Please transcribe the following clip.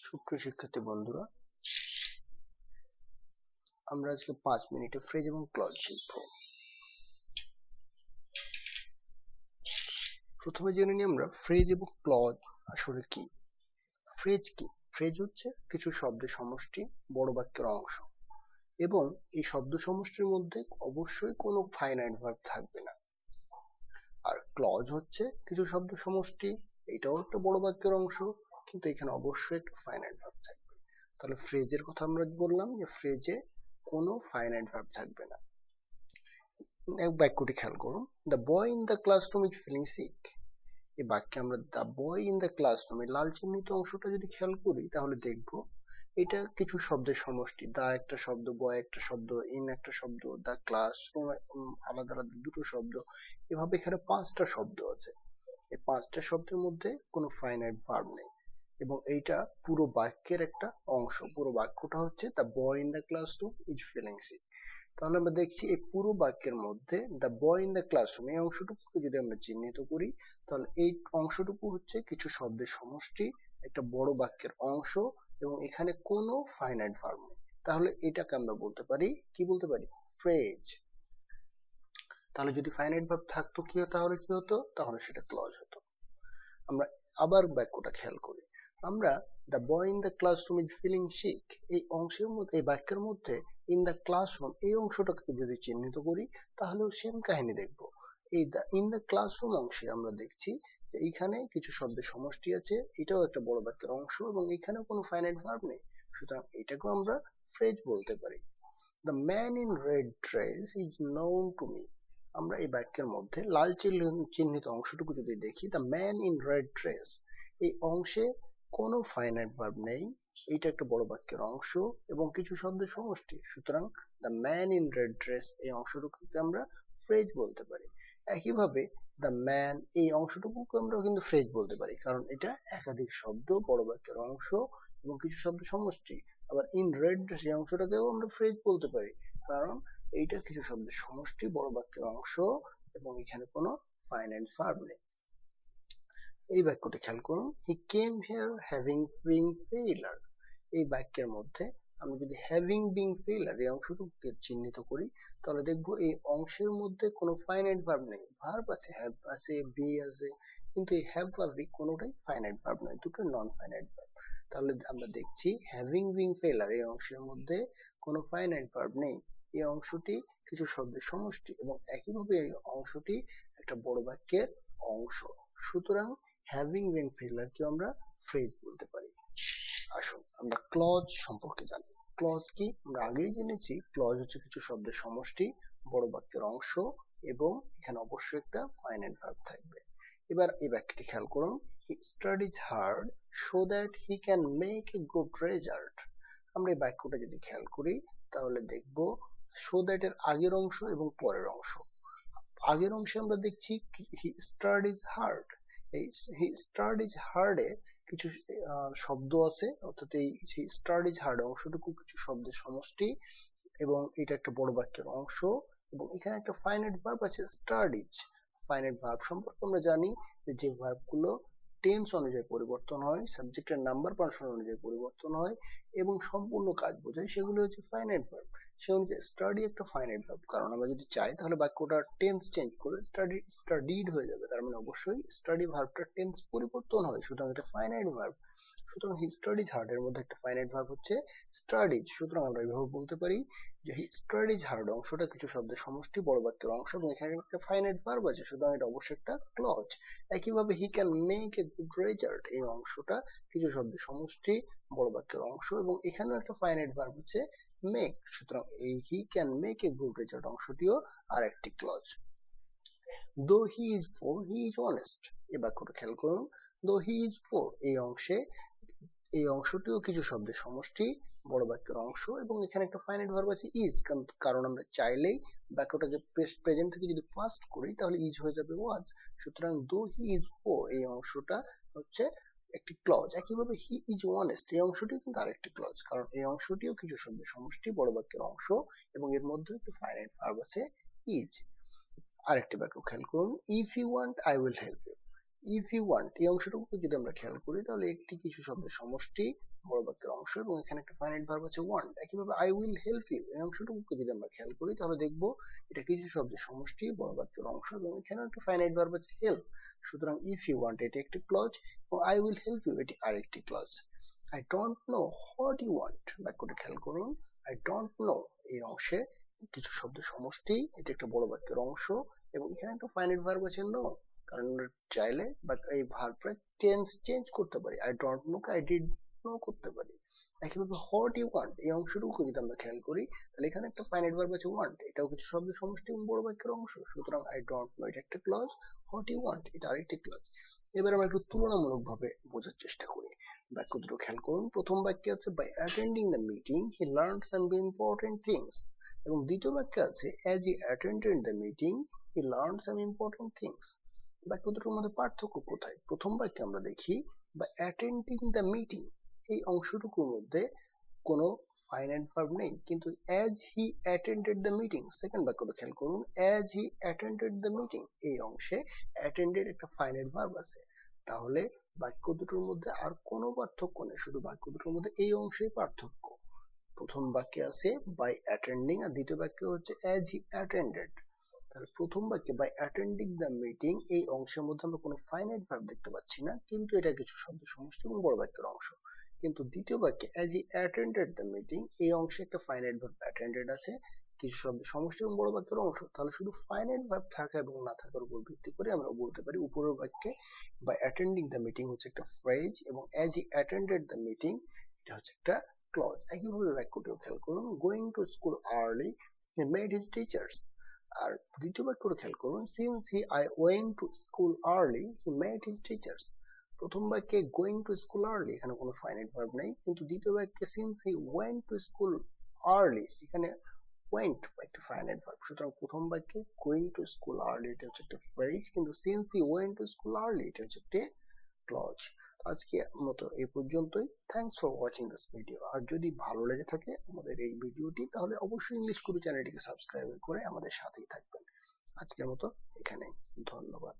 সুপ্রিয় শিক্ষার্থী বন্ধুরা, আমরা আজকে 5 মিনিটে ফ্রেজ এবং ক্লজ শিখব। প্রথমে জেনে নিই আমরা ফ্রেজ এবং ক্লজ আসলে কি। ফ্রেজ কি? ফ্রেজ হচ্ছে কিছু শব্দের সমষ্টি, বড় বাক্যের অংশ, এবং এই শব্দ সমষ্টির মধ্যে অবশ্যই কোনো ফাইনাইট ভার্ব থাকবে না। আর ক্লজ হচ্ছে কিছু শব্দ সমষ্টি, এটাও একটা বড় বাক্যের অংশ, কিন্তু এখানে অবশ্যই একটা ফাইনাইট ভার্ব থাকবে। তাহলে ফ্রেজের কথা আমরা বললাম যে ফ্রেজে কোনো ফাইনাইট ভার্ব থাকবে না। বাক্যটি খেয়াল করুন, the boy in the classroom is feeling sick. এই বাক্যে আমরা the boy in the classroom এই লাল চিহ্নিত অংশটা যদি খেয়াল করি তাহলে দেখব এটা কিছু শব্দের সমষ্টি। দা একটা শব্দ, বয় একটা শব্দ, ইন একটা শব্দ, দ্য ক্লাসরুম আলাদা আলাদা দুটো শব্দ, এভাবে এখানে 5টা শব্দ আছে। এই 5টা শব্দের মধ্যে কোনো ফাইনাইট ভার্ব নেই, এবং এইটা পুরো বাক্যের একটা অংশ। পুরো বাক্যটা হচ্ছে the boy in the classroom is feeling sick. তাহলে আমরা দেখছি এই পুরো বাক্যের মধ্যে the boy in the classroom এই অংশটুকুকে যদি আমরা চিহ্নিত করি তাহলে এই অংশটুকু হচ্ছে কিছু শব্দের সমষ্টি, একটা বড় বাক্যের অংশ, এবং এখানে কোনো ফাইনাইট ভার্ব নেই। তাহলে এটাকে আমরা বলতে পারি, কি বলতে পারি? ফ্রেজ। তাহলে যদি ফাইনাইট ভার্ব থাকতো তাহলে কি হতো? তাহলে সেটা ক্লজ হতো। আমরা আবার বাক্যটা খেয়াল করি, আমরা the boy in the classroom is feeling sick এই অংশের মধ্যে, এই বাক্যের মধ্যে ইন দ্য ক্লাসরুম এই অংশটাকে যদি চিহ্নিত করি তাহলেও সেম কাহিনী দেখব। এই ইন দ্য ক্লাসরুম অংশে আমরা দেখছি যে এইখানে কিছু শব্দের সমষ্টি আছে, এটাও একটা বড় বাক্যের অংশ, এবং এখানেও কোনো ফাইনাইট ভার্ব নেই, সুতরাং এটাকেও আমরা ফ্রেজ বলতে পারি। The man in red dress is known to me. আমরা এই বাক্যের মধ্যে লাল চিহ্নিত অংশটুকু যদি দেখি, the man in red dress এই অংশে কোনো ফাইনাইট ভার্ব নেই, এটা একটা বড় বাক্যের অংশ এবং কিছু শব্দের সমষ্টি, সুতরাং the man in red dress এই অংশটুকুকে আমরা ফ্রেজ বলতে পারি। একইভাবে দ্য ম্যান এই অংশটুকুকে আমরা কিন্তু ফ্রেজ বলতে পারি, কারণ এটা একাধিক শব্দ, বড় বাক্যের অংশ এবং কিছু শব্দ সমষ্টি। আবার ইন রেড ড্রেস এই অংশটাকেও আমরা ফ্রেজ বলতে পারি, কারণ এইটা কিছু শব্দের সমষ্টি, বড় বাক্যের অংশ এবং এখানে কোনো ফাইনাইট ভার্ব নেই। এই বাক্যটি খেয়াল করুন, he came here having being failure. এই বাক্যের মধ্যে আমরা যদি হ্যাভিং বিং ফেইলার এই অংশটুকুকে চিহ্নিত করি তাহলে দেখবো এই অংশের মধ্যে কোনো ফাইনাইট ভার্ব নেই। ভার্ব আছে, হ্যাভ আছে, বি আছে, কিন্তু এই হ্যাভ বা বি কোনোটাই ফাইনাইট ভার্ব নয়, দুটো নন ফাইনাইট ভার্ব। তাহলে আমরা দেখছি হ্যাভিং বিং ফেইলার এই অংশের মধ্যে কোনো ফাইনাইট ভার্ব নেই, এই অংশটি কিছু শব্দের সমষ্টি এবং একইভাবে এই অংশটি একটা বড় বাক্যের অংশ, সুতরাং হ্যাভিং বিং ফেইলার কে আমরা ফ্রেজ বলতে পারি। আসুন আমরা ক্লজ সম্পর্কে জানি। ক্লজ কি? আমরা আগেই জেনেছি ক্লজ হচ্ছে কিছু শব্দের সমষ্টি, বড় বাক্যের অংশ, এবং এখানে অবশ্যই একটা ফাইনাইট ভার্ব থাকবে। এবার এই বাক্যটি খেয়াল করুন, he studies hard so that he can make a good result. আমরা এই বাক্যটা যদি খেয়াল করি তাহলে দেখব সো দ্যাট এর আগের অংশ এবং পরের অংশ। আগের অংশে আমরা দেখছি হি স্টাডিজ হার্ড, এই হি স্টাডিজ হার্ড এ কিছু শব্দ আছে, অর্থাৎ এই স্টাডিজ হার্ড অংশটুকু কিছু শব্দের সমষ্টি এবং এটা একটা বড় বাক্যের অংশ, এবং এখানে একটা ফাইনাইট ভার্ব আছে স্টাডিজ। ফাইনাইট ভার্ব সম্পর্কে আমরা জানি যে ভার্ব গুলো টেন্স অনুযায়ী পরিবর্তন হয়, সাবজেক্টের নাম্বার পার্সন অনুযায়ী পরিবর্তন হয় এবং সম্পূর্ণ কাজ বোঝায়, সেগুলো হচ্ছে ফাইনাইট ভার্ব। সে অনুযায়ী স্টাডি একটা ফাইনাইট ভার্ব, কারণ আমরা যদি চাই তাহলে বাক্যটা টেন্স চেঞ্জ করে স্টাডিড হয়ে যাবে, তার মানে অবশ্যই স্টাডি ভার্বটার টেন্স পরিবর্তন হয়, সুতরাং এটা ফাইনাইট ভার্ব। সুতরাং হি স্টাডিজ হার্ড এর মধ্যে একটা ফাইনাইট ভার্ব হচ্ছে স্টাডিজ, সুতরাং আমরা এইভাবে বলতে পারি যে হি স্টাডিজ হার্ড অংশটা কিছু শব্দের সমষ্টি, বড় বাক্যের অংশ এবং এখানে একটা ফাইনাইট ভার্ব আছে, সুতরাং এটা অবশ্যই একটা ক্লজ। একইভাবে হি can make a good result এই অংশটা কিছু শব্দের সমষ্টি, বড় বাক্যের অংশ এবং এখানেও একটা ফাইনাইট ভার্ব হচ্ছে মেক, সুতরাং এই he can make a good result অংশটিও আর একটি clause. Though he is poor he is honest এই বাক্যটা খেয়াল করুন, দো হি ইজ পোর এই অংশে, এই অংশটিও কিছু শব্দের সমষ্টি, বড় বাক্যের অংশ এবং এখানে একটা ফাইনাইট ভার্ব আছে ইজ, কারণ আমরা চাইলেই বাক্যটাকে প্রেজেন্ট থেকে যদি পাস্ট করি তাহলে ইজ হয়ে যাবে ওয়াজ, সুতরাং দো হি ইজ পোর এই অংশটা হচ্ছে একটি ক্লজ। একইভাবে হি ইজ অনেস্ট এই অংশটিও কিন্তু আরেকটি ক্লজ, কারণ এই অংশটিও কিছু শব্দের সমষ্টি, বড় বাক্যের অংশ এবং এর মধ্যে একটা ফাইনাইট ভার্ব আছে ইজ। আরেকটি বাক্য খেয়াল করুন, if you want I will help you. If you want এই অংশটুকু যদি আমরা খেয়াল করি তাহলে একটি কিছু শব্দের সমষ্টি বড় বাক্যের অংশ এবং এখানে একটা ফাইনাইট ভার্ব আছে ওয়ান্ট। একইভাবে আই উইল হেল্প ইউ এই অংশটুকু যদি আমরা খেয়াল করি তাহলে দেখব এটা কিছু শব্দের সমষ্টি বড় বাক্যের অংশ এবং এখানে একটা ফাইনাইট ভার্ব আছে হেল্প। সুতরাং ইফ ইউ ওয়ান্ট এটি একটি ক্লজ এবং আই উইল হেল্প ইউ এটি আরেকটি clause. I don't know what you want বাক্যটি খেয়াল করুন। আই ডোন্ট নো এই অংশে কিছু শব্দের সমষ্টি, এটি একটা বড় বাক্যের অংশ এবং এখানে একটা ফাইনাইট ভার্ব আছে নো, কারণ আমরা চাইলে বা এই ভার্বটা চেঞ্জ করতে পারি, আই ডোন্ট নো কে আই ডিড নো করতে পারি। একইভাবে হোয়াট ইউ ওয়ান্ট এই অংশটুকু যদি আমরা খেয়াল করি তাহলে এখানে একটা ফাইনাইট ভার্ব আছে ওয়ান্ট, এটাও কিছু শব্দের সমষ্টি এবং বড় বাক্যের অংশ। সুতরাং আই ডোন্ট নো এটা একটা ক্লজ, হোয়াট ইউ ওয়ান্ট এটা আরেকটি ক্লজ। এবার আমরা একটু তুলনামূলকভাবে বোঝার চেষ্টা করি। বাক্য দুটো খেয়াল করুন। প্রথম বাক্যে আছে by attending the meeting he learned some important things এবং দ্বিতীয় বাক্যে আছে as he attended the meeting he learned some important things. বাক্য দুটোর মধ্যে পার্থক্য কোথায়? প্রথম বাক্যে আমরা দেখি বা অ্যাটেন্ডিং দ্য মিটিং এই অংশটুকুর মধ্যে কোনো ফাইনাইট ভার্ব নেই, কিন্তু as he attended the meeting second বাক্যটা খেয়াল করুন। As he attended the meeting এই অংশে অ্যাটেন্ডেড একটা ফাইনাইট ভার্ব আছে। তাহলে বাক্য দুটোর মধ্যে আর কোনো পার্থক্য নেই, শুধু বাক্য দুটোর মধ্যে এই অংশেই পার্থক্য। প্রথম বাক্যে আছে বাই অ্যাটেন্ডিং আর দ্বিতীয় বাক্যে হচ্ছে অ্যাজ হি অ্যাটেন্ডেড। তাহলে প্রথম বাক্যে বাই অ্যাটেন্ডিং দ্য মিটিং এই অংশের মধ্যে আমরা কোনো ফাইনাইট ভার্ব দেখতে পাচ্ছি না, কিন্তু এটা কিছু শব্দ সমষ্টি এবং বড় বাক্যের অংশ। কিন্তু দ্বিতীয় বাক্যে as he attended the meeting এই অংশে একটা ফাইনাইট ভার্ব অ্যাটেন্ডেড আছে, কিছু শব্দ সমষ্টি এবং বড় বাক্যের অংশ। তাহলে শুধু ফাইনাইট ভার্ব থাকা এবং না থাকার উপর ভিত্তি করে আমরা বলতে পারি উপরের বাক্যে বাই অ্যাটেন্ডিং দ্য মিটিং হচ্ছে একটা ফ্রেজ এবং as he attended the meeting এটা হচ্ছে একটা ক্লজ। একইভাবে বাক্যটিও খেয়াল করুন। Going to school early he made his teachers. আর দ্বিতীয় বাক্যটা খেয়াল করুন। Since he I went to school early he met his teachers. প্রথম বাক্যে গোয়িং টু স্কুল আর্লি এখানে কোনো ফাইনাইট ভার্ব নেই, কিন্তু দ্বিতীয় বাক্যে since he went to school early এখানে ওয়েন্ট একটা ফাইনাইট ভার্ব। সুতরাং প্রথম বাক্যে গোয়িং টু স্কুল আর্লি এটা হচ্ছে একটা ফ্রেজ, কিন্তু since he went to school early এটা হচ্ছে একটা ক্লজ। আজকের মতো এই পর্যন্তই। Thanks for watching this video. আর যদি ভালো লেগে থাকে আমাদের এই ভিডিওটি তাহলে অবশ্যই ইংলিশ গুরু চ্যানেলটিকে সাবস্ক্রাইব করে আমাদের সাথেই থাকবেন। আজকের মতো এখানেই। ধন্যবাদ।